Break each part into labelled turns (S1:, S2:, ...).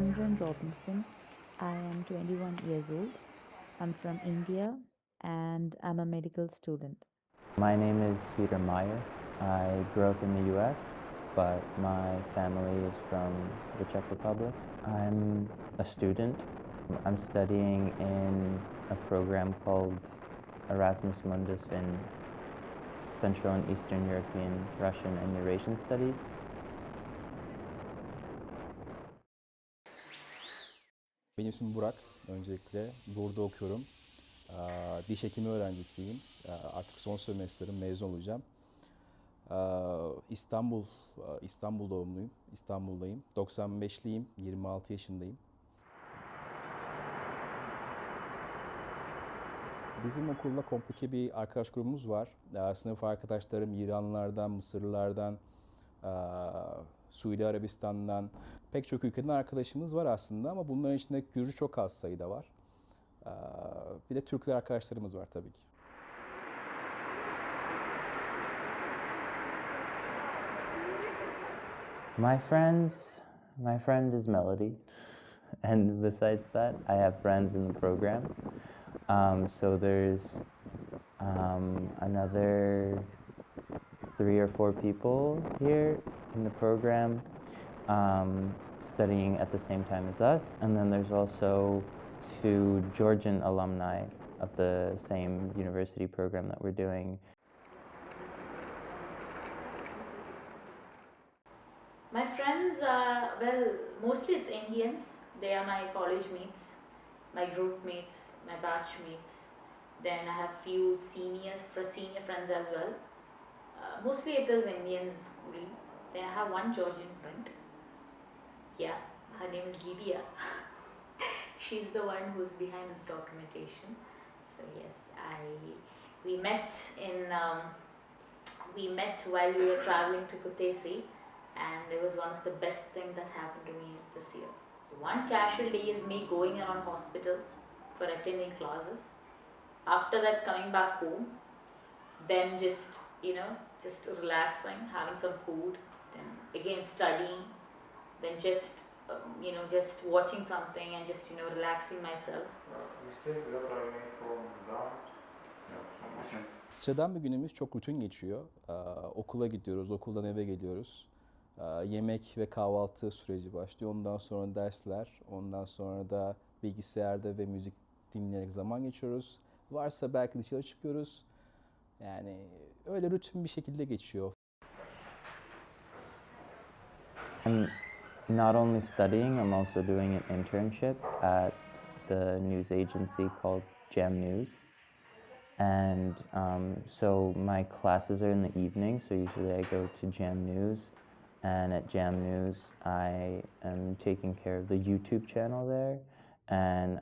S1: Simran Robinson. I am 21 years old. I'm from India and I'm a medical student.
S2: My name is Peter Meyer. I grew up in the US, but my family is from the Czech Republic. I'm a student. I'm studying in a program called Erasmus Mundus in Central and Eastern European, Russian, and Eurasian Studies.
S3: Benim ismim Burak. Öncelikle burada okuyorum. Diş hekimi öğrencisiyim. Artık son sömestrim, mezun olacağım. İstanbul doğumluyum. İstanbul'dayım. 95'liyim, 26 yaşındayım. Bizim okulda komplike bir arkadaş grubumuz var. Sınıf arkadaşlarım İranlılardan, Mısırlılardan, Suudi Arabistan'dan pek çok ülkeden arkadaşımız var aslında ama bunların içinde Gürcü çok az sayıda var. Bir de Türkler arkadaşlarımız var tabii ki.
S2: My friend is Melody, and besides that, I have friends in the program. So there's another 3 or 4 people here in the program studying at the same time as us, and then there's also 2 Georgian alumni of the same university program that we're doing.
S4: My friends are, well, mostly it's Indians. They are my college mates, my group mates, my batch mates. Then I have few senior friends as well. Mostly it is Indians only. Then I have one Georgian friend. Yeah, her name is Lydia. She's the one who's behind this documentation. So yes, we met while we were traveling to Kutaisi, and it was one of the best things that happened to me this year. One casual day is me going around hospitals for attending classes. After that, coming back home, then just relaxing, having some food, then again studying, then just just watching something and just relaxing myself.
S3: Sıradan bir günümüz çok rutin geçiyor. Okula gidiyoruz, okuldan eve geliyoruz. Yemek ve kahvaltı süreci başlıyor. Ondan sonra dersler, ondan sonra da bilgisayarda ve müzik dinleyerek zaman geçiyoruz. Varsa belki dışarı çıkıyoruz. Yani öyle rutin bir şekilde geçiyor.
S2: I'm not only studying, I'm also doing an internship at the news agency called Jam News. And so my classes are in the evening, so usually I go to Jam News. And at Jam News, I am taking care of the YouTube channel there. And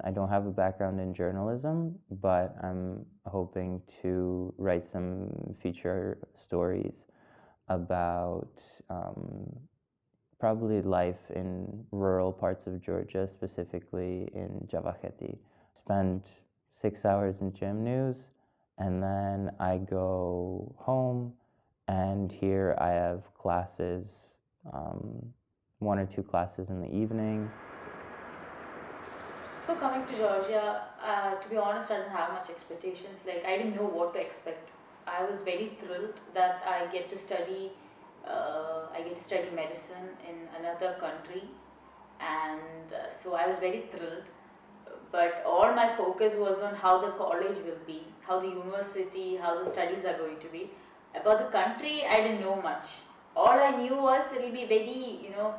S2: I don't have a background in journalism, but I'm hoping to write some feature stories about probably life in rural parts of Georgia, specifically in Javakheti. Spend 6 hours in Jam News, and then I go home, and here I have classes, 1 or 2 classes in the evening.
S4: So coming to Georgia, to be honest, I didn't have much expectations. Like, I didn't know what to expect. I was very thrilled that I get to study medicine in another country, and so I was very thrilled. But all my focus was on how the college will be, how the university, how the studies are going to be. About the country, I didn't know much. All I knew was it'll be very, it'll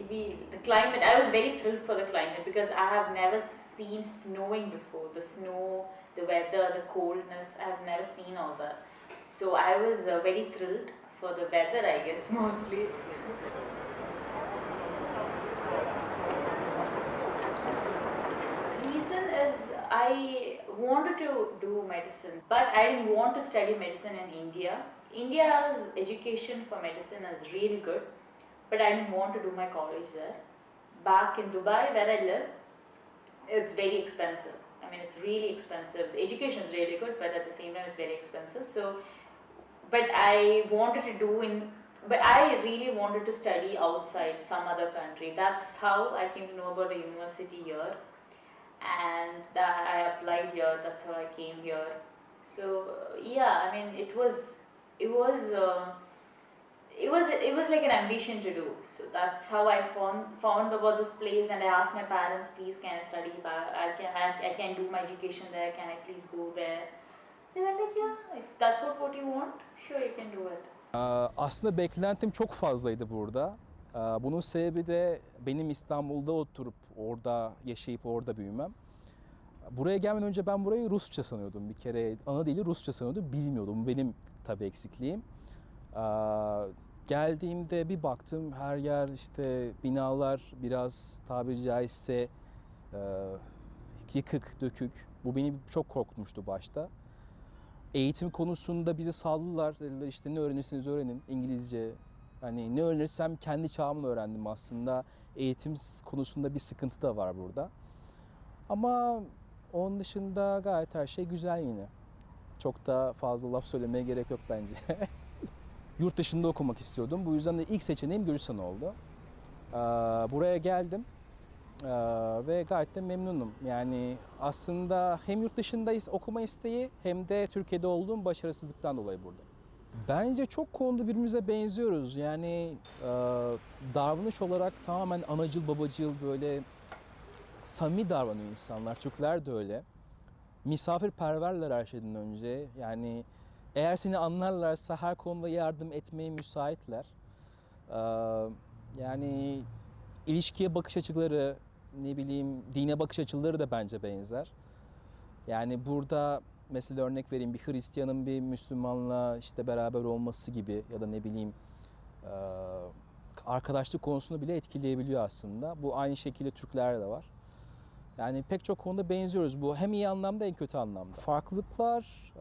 S4: be the climate. I was very thrilled for the climate because I have never seen snowing before. The snow, the weather, the coldness, I have never seen all that. So I was very thrilled for the weather, I guess, mostly. Reason is I wanted to do medicine, but I didn't want to study medicine in India. India's education for medicine is really good, but I didn't want to do my college there. Back in Dubai, where I live, it's very expensive. I mean, it's really expensive. The education is really good, but at the same time, it's very expensive. So, but I wanted to do in but I really wanted to study outside some other country. That's how I came to know about a university here, and that I applied here. That's how I came here. So yeah, I mean, it was. It was like an ambition to do. So that's how I found about this place, and I asked my parents, please can I study? I can do my education there. Can I please go there? They were like, yeah, if that's what you want, sure you can do it.
S3: Aslında beklentim çok fazlaydı burada. Bunun sebebi de benim İstanbul'da oturup orada yaşayıp orada büyümem. Buraya gelmeden önce ben burayı Rusça sanıyordum. Bir kere ana dili Rusça sanıyordum, bilmiyordum. Bu benim tabii eksikliğim. Geldiğimde bir baktım her yer işte binalar biraz tabiri caizse yıkık, dökük. Bu beni çok korkutmuştu başta. Eğitim konusunda bizi saldılar. Dediler işte ne öğrenirseniz öğrenin İngilizce. Hani ne öğrenirsem kendi çağımla öğrendim aslında. Eğitim konusunda bir sıkıntı da var burada. Ama onun dışında gayet her şey güzel yine. Çok da fazla laf söylemeye gerek yok bence. Yurt dışında okumak istiyordum. Bu yüzden de ilk seçeneğim Gürcistan oldu. Buraya geldim ve gayet de memnunum. Yani aslında hem yurt dışında okuma isteği hem de Türkiye'de olduğum başarısızlıktan dolayı burada. Bence çok konuda birbirimize benziyoruz. Yani davranış olarak tamamen anacıl babacıl böyle samimi davranıyor insanlar. Türkler de öyle. Misafirperverler her şeyden önce. Yani eğer seni anlarlarsa her konuda yardım etmeye müsaitler. Yani ilişkiye bakış açıları, ne bileyim dine bakış açıları da bence benzer. Yani burada mesela örnek vereyim bir Hristiyanın bir Müslümanla işte beraber olması gibi ya da ne bileyim arkadaşlık konusunu bile etkileyebiliyor aslında. Bu aynı şekilde Türklerde de var. Yani pek çok konuda benziyoruz. Bu hem iyi anlamda hem kötü anlamda. Farklılıklar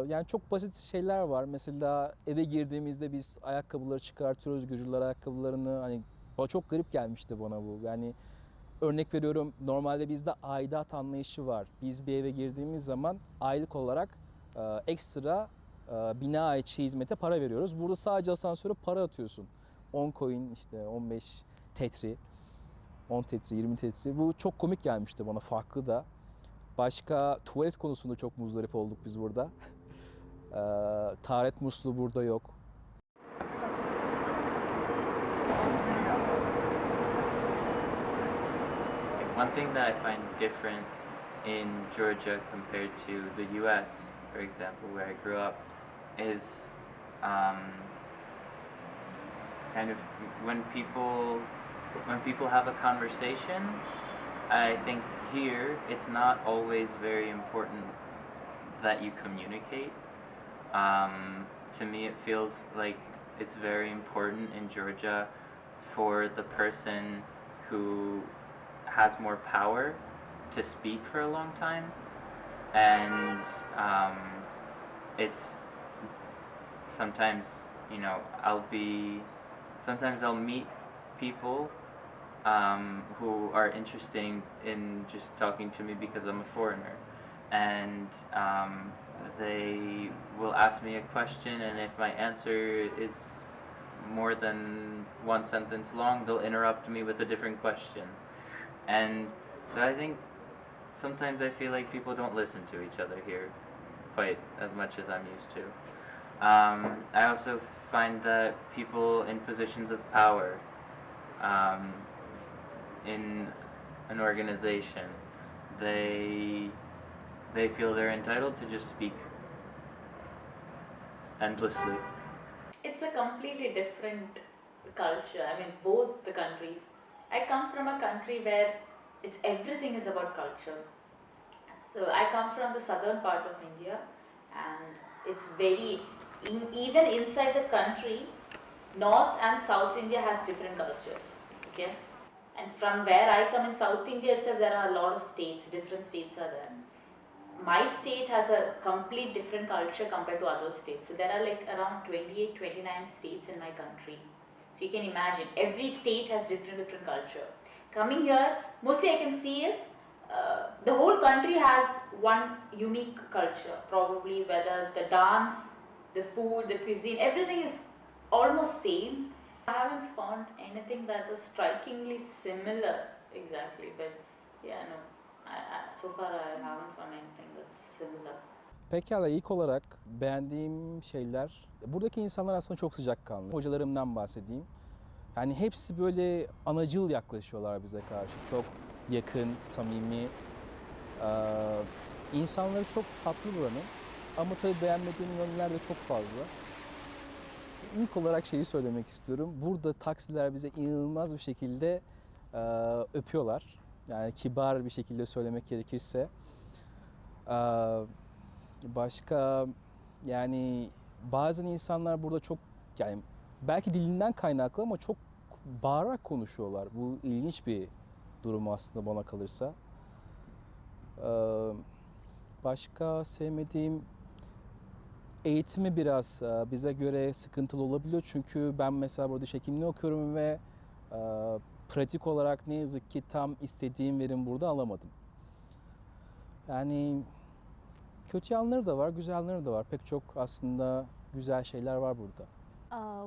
S3: yani çok basit şeyler var. Mesela eve girdiğimizde biz ayakkabıları çıkartıyoruz, Gürcüler ayakkabılarını. Hani çok garip gelmişti bana bu. Yani örnek veriyorum normalde bizde aidat anlayışı var. Biz bir eve girdiğimiz zaman aylık olarak ekstra bina ait hizmete para veriyoruz. Burada sadece asansöre para atıyorsun. 10 coin işte 15 tetri. 10 tetri, 20 tetri. Bu çok komik gelmişti bana, farklı da. Başka tuvalet konusunda çok muzdarip olduk biz burada. Taharet musluğu burada yok.
S2: One thing that I find different in Georgia compared to the U.S., for example, where I grew up, is kind of when people have a conversation. I think here it's not always very important that you communicate. To me, it feels like it's very important in Georgia for the person who has more power to speak for a long time, and it's sometimes, you know, sometimes I'll meet people who are interesting in just talking to me because I'm a foreigner, and they will ask me a question, and if my answer is more than one sentence long, they'll interrupt me with a different question. And so I think sometimes I feel like people don't listen to each other here quite as much as I'm used to. I also find that people in positions of power in an organization, they feel they're entitled to just speak endlessly.
S4: It's a completely different culture. I mean, both the countries. I come from a country where everything is about culture. So I come from the southern part of India, and it's even inside the country, North and South India has different cultures. Okay, and from where I come in South India itself, there are a lot of states. Different states are there. My state has a complete different culture compared to other states. So there are like around 28, 29 states in my country. So you can imagine, every state has different culture. Coming here, mostly I can see is the whole country has one unique culture. Probably whether the dance, the food, the cuisine, everything is almost same. I haven't found anything that is strikingly similar exactly, but yeah, no, so far I haven't found anything that's similar.
S3: Pekala, ilk olarak beğendiğim şeyler, buradaki insanlar aslında çok sıcakkanlı. Hocalarımdan bahsedeyim. Yani hepsi böyle anacıl yaklaşıyorlar bize karşı. Çok yakın, samimi. İnsanları çok tatlı buranın. Ama tabii beğenmediğim yönler de çok fazla. İlk olarak şeyi söylemek istiyorum. Burada taksiler bize inanılmaz bir şekilde öpüyorlar. Yani kibar bir şekilde söylemek gerekirse. Başka yani bazen insanlar burada çok yani belki dilinden kaynaklı ama çok bağırarak konuşuyorlar. Bu ilginç bir durum aslında bana kalırsa. Başka sevmediğim eğitimi biraz bize göre sıkıntılı olabiliyor. Çünkü ben mesela burada diş hekimliği okuyorum ve pratik olarak ne yazık ki tam istediğim verim burada alamadım. Yani kötü yanları da var, güzel yanları da var. Pek çok aslında güzel şeyler var burada.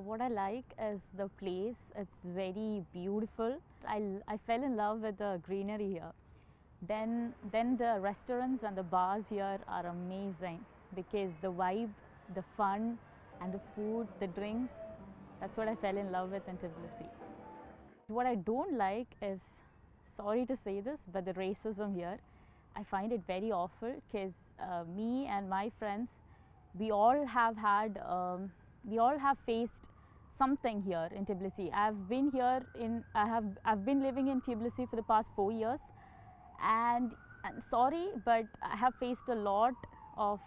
S5: What I like is the place. It's very beautiful. I fell in love with the greenery here. Then the restaurants and the bars here are amazing because the vibe, the fun, and the food, the drinks. That's what I fell in love with in Tbilisi. What I don't like is, sorry to say this, but the racism here. I find it very awful because me and my friends, we all have had, we all have faced something here in Tbilisi. I've been living in Tbilisi for the past 4 years, and sorry, but I have faced a lot of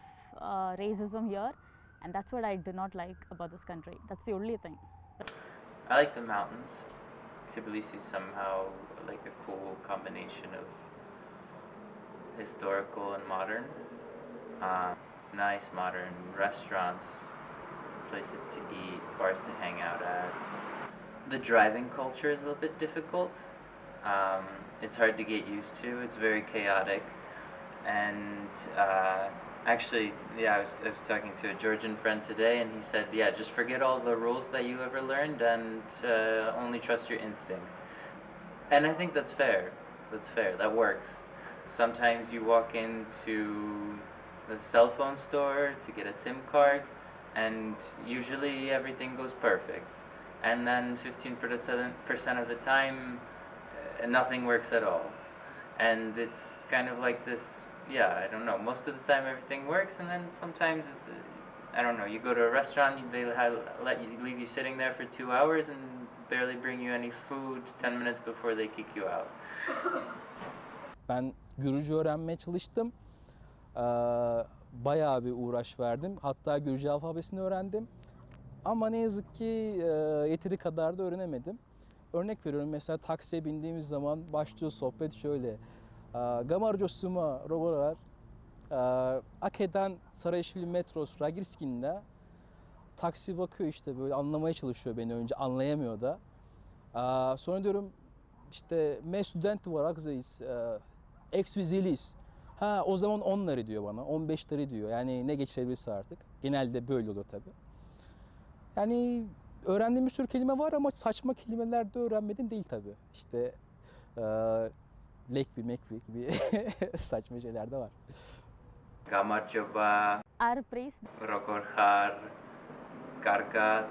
S5: racism here, and that's what I do not like about this country. That's the only thing.
S2: I like the mountains. Tbilisi is somehow like a cool combination of historical and modern. Nice modern restaurants, places to eat, bars to hang out at. The driving culture is a little bit difficult. It's hard to get used to. It's very chaotic. And actually, yeah, I was talking to a Georgian friend today, and he said, yeah, just forget all the rules that you ever learned and only trust your instinct. And I think that's fair. That's fair. That works. Sometimes you walk into the cell phone store to get a SIM card, and usually everything goes perfect. And then 15% of the time, nothing works at all. And it's kind of like this, yeah, I don't know, most of the time everything works, and then sometimes, I don't know, you go to a restaurant, they leave you sitting there for 2 hours and barely bring you any food 10 minutes before they kick you out.
S3: Ben Gürcü öğrenmeye çalıştım. Bayağı bir uğraş verdim. Hatta Gürcü alfabesini öğrendim. Ama ne yazık ki yeteri kadar da öğrenemedim. Örnek veriyorum, mesela taksiye bindiğimiz zaman başlıyor sohbet şöyle. Gamarjo suma rogorar. Ake'den Sarayişvili metros Ragirski'nde taksi bakıyor, işte böyle anlamaya çalışıyor beni, önce anlayamıyor da. Sonra diyorum işte me student var akzayız. Ex-vizilis. Ha, o zaman 10 lira diyor bana, 15 lira diyor. Yani ne geçirebilirse artık. Genelde böyle olur tabii. Yani öğrendiğim bir sürü kelime var ama saçma kelimeler de öğrenmedim değil tabii. İşte lekvi, mekvi gibi saçma şeyler de var.
S2: Gamarjoba,
S5: Arpris,
S2: Rogorhar, Gargat,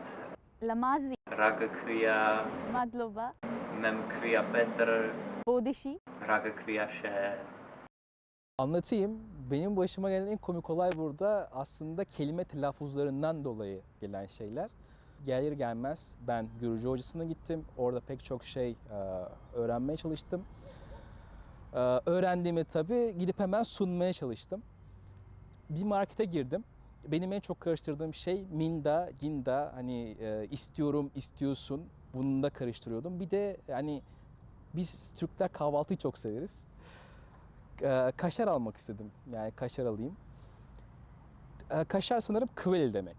S5: Lamazi,
S2: Ragakviya,
S5: Madloba,
S2: Memkviya Petr,
S5: Bodishi.
S2: Ragakviya Şehir.
S3: Anlatayım. Benim başıma gelen en komik olay burada aslında kelime telaffuzlarından dolayı gelen şeyler. Gelir gelmez ben Gürcü hocasına gittim. Orada pek çok şey öğrenmeye çalıştım. Öğrendiğimi tabii gidip hemen sunmaya çalıştım. Bir markete girdim. Benim en çok karıştırdığım şey minda, ginda, hani istiyorum, istiyorsun, bunu da karıştırıyordum. Bir de hani biz Türkler kahvaltıyı çok severiz. Kaşar almak istedim. Yani kaşar alayım. Kaşar sanırım kveli demek.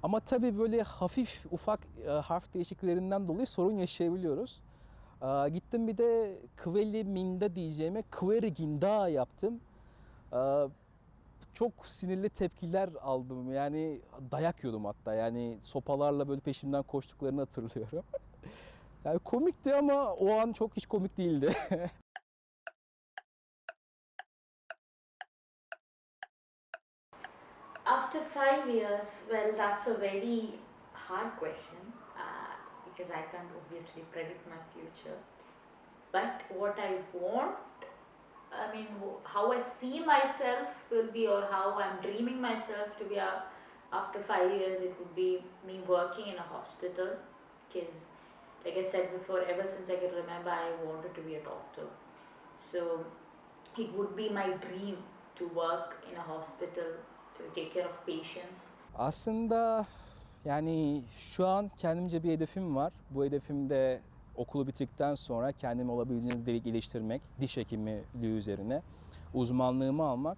S3: Ama tabii böyle hafif ufak harf değişikliklerinden dolayı sorun yaşayabiliyoruz. Gittim bir de kveli minda diyeceğime kveri ginda yaptım. çok sinirli tepkiler aldım. Yani dayak yiyordum hatta. Yani sopalarla böyle peşimden koştuklarını hatırlıyorum. Yani komikti ama o an çok hiç komik değildi.
S4: After 5 years, well, that's a very hard question because I can't obviously predict my future. But what I want, I mean, how I see myself will be, or how I'm dreaming myself to be after 5 years, it would be me working in a hospital. Because, like I said before, ever since I can remember, I wanted to be a doctor. So, it would be my dream to work in a hospital to take care of patients.
S3: Aslında yani şu an kendimce bir hedefim var. Bu hedefim de okulu bitirdikten sonra kendimi olabildiğince geliştirmek, diş hekimliği üzerine uzmanlığımı almak.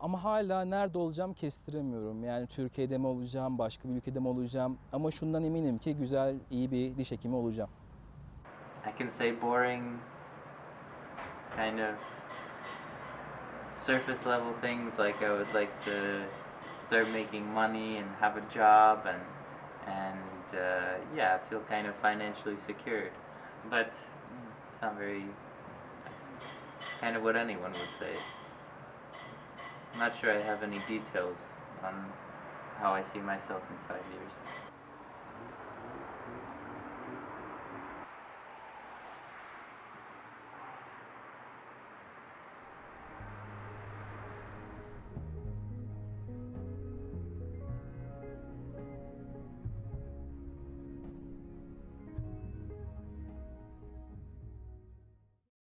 S3: Ama hala nerede olacağım kestiremiyorum. Yani Türkiye'de mi olacağım, başka bir ülkede mi olacağım? Ama şundan eminim ki güzel, iyi bir diş hekimi olacağım.
S2: I can say boring, kind of surface level things like I would like to start making money and have a job and yeah, I feel kind of financially secured. But it's not very. It's kind of what anyone would say. I'm not sure I have any details on how I see myself in 5 years.